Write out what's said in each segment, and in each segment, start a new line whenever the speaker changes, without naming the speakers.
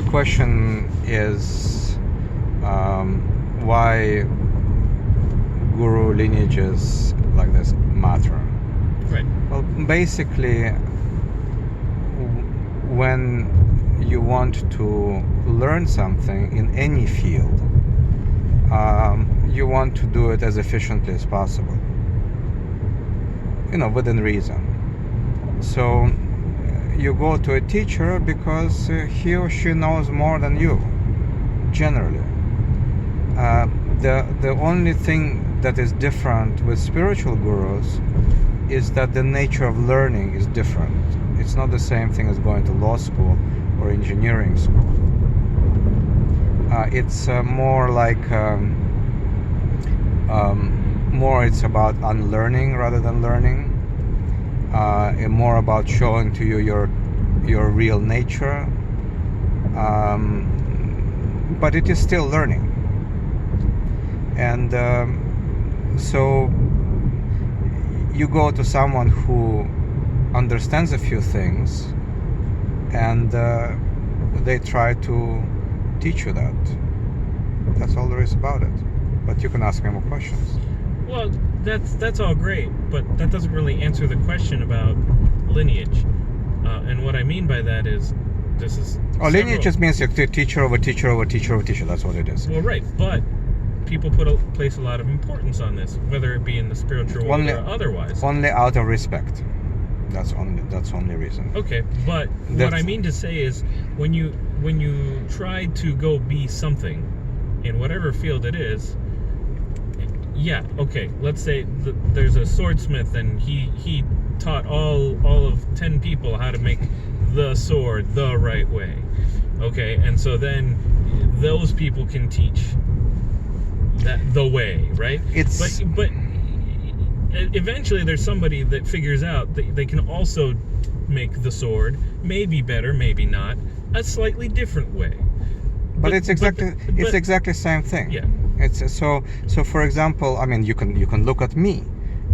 question is why guru lineages like this matter.
Right.
Well, basically, when you want to learn something in any field, you want to do it as efficiently as possible, within reason. So you go to a teacher because he or she knows more than you, generally. The only thing that is different with spiritual gurus is that the nature of learning is different. It's not the same thing as going to law school or engineering school. It's more like it's about unlearning rather than learning, and more about showing to you your real nature, but it is still learning. And so you go to someone who understands a few things, and they try to teach you that. That's all there is about it. But you can ask me more questions.
Well, that's all great, but that doesn't really answer the question about lineage. And what I mean by that is,
lineage just means you're teacher over teacher over teacher over teacher. That's what it is.
Well, right, but people place a lot of importance on this, whether it be in the spiritual world or otherwise.
Only out of respect. That's only reason.
Okay, but what I mean to say is, when you try to go be something in whatever field it is, yeah, okay, let's say there's a swordsmith and he taught all of 10 people how to make the sword the right way. Okay, and so then those people can teach that the way, right? But eventually there's somebody that figures out that they can also make the sword, maybe better, maybe not, a slightly different way.
But it's exactly the same thing.
Yeah.
It's so for example, I mean, you can look at me.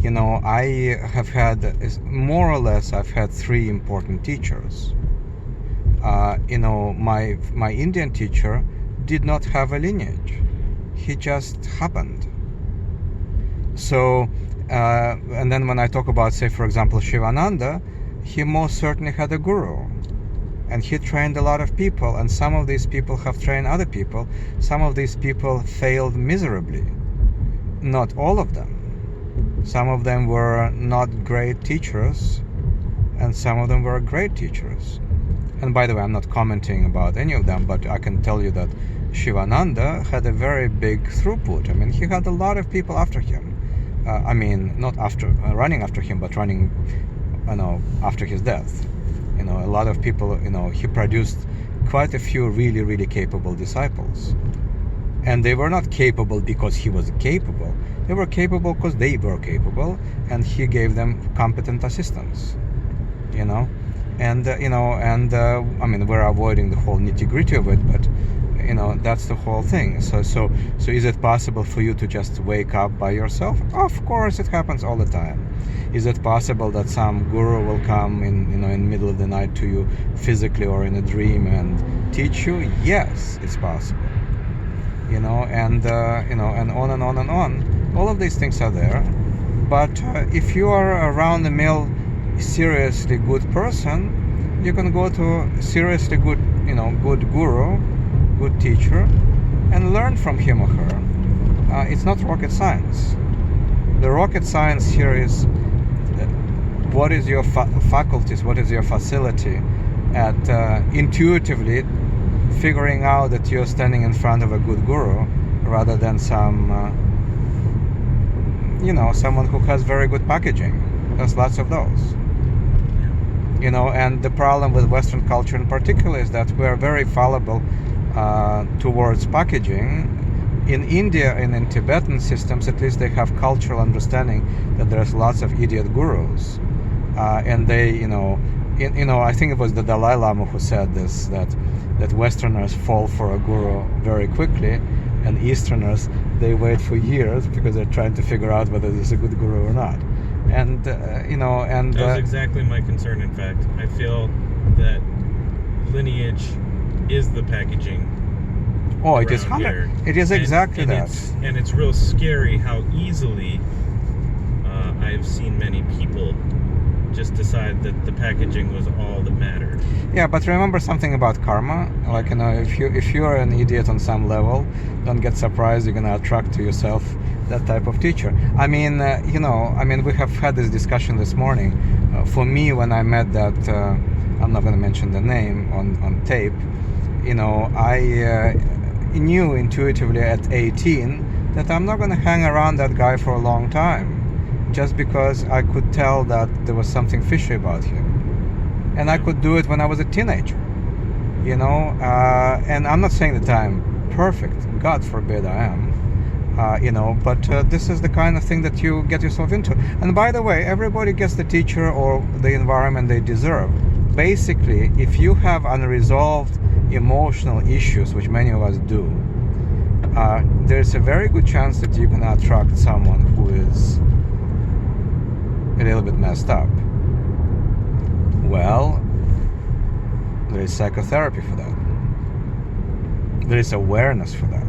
I have had more or less I've had 3 important teachers. My Indian teacher did not have a lineage. He just happened. So and then when I talk about, say, for example, Shivananda, he most certainly had a guru. And he trained a lot of people, and some of these people have trained other people. Some of these people failed miserably. Not all of them. Some of them were not great teachers, and some of them were great teachers. And by the way, I'm not commenting about any of them, but I can tell you that Shivananda had a very big throughput. I mean, he had a lot of people after him. Not after running after him, but running, after his death. A lot of people, he produced quite a few really, really capable disciples. And they were not capable because he was capable. They were capable because they were capable, and he gave them competent assistance. We're avoiding the whole nitty-gritty of it, but that's the whole thing. So is it possible for you to just wake up by yourself? Of course, it happens all the time. Is it possible that some guru will come in the middle of the night to you physically or in a dream and teach you? Yes, it's possible. And on and on and on. All of these things are there. But if you are a round-the-mill, seriously good person, you can go to a seriously good, good guru, good teacher, and learn from him or her. It's not rocket science. The rocket science here is what is your faculties, what is your facility at intuitively figuring out that you're standing in front of a good guru rather than someone who has very good packaging. There's lots of those. And the problem with Western culture in particular is that we're very fallible towards packaging. In India and in Tibetan systems, at least, they have cultural understanding that there's lots of idiot gurus. And they, I think it was the Dalai Lama who said this, that Westerners fall for a guru very quickly, and Easterners, they wait for years because they're trying to figure out whether this is a good guru or not. And,
that was exactly my concern, in fact. I feel that lineage is the packaging.
Oh, it is
around here.
It is exactly
and
that.
It's real scary how easily I've seen many people just decide that the packaging was all that mattered.
Yeah, but remember something about karma. Like, you know, if you're an idiot on some level, don't get surprised. You're gonna attract to yourself that type of teacher. I mean, you know, I mean, we have had this discussion this morning. For me, when I met that, I'm not gonna mention the name on tape. You know, I knew intuitively at 18 that I'm not gonna hang around that guy for a long time, just because I could tell that there was something fishy about him. And I could do it when I was a teenager, you know, and I'm not saying that I'm perfect, God forbid I am, you know, but this is the kind of thing that you get yourself into. And by the way, everybody gets the teacher or the environment they deserve. Basically, if you have unresolved emotional issues, which many of us do, there's a very good chance that you can attract someone who is a little bit messed up. Well, there is psychotherapy for that. There is awareness for that.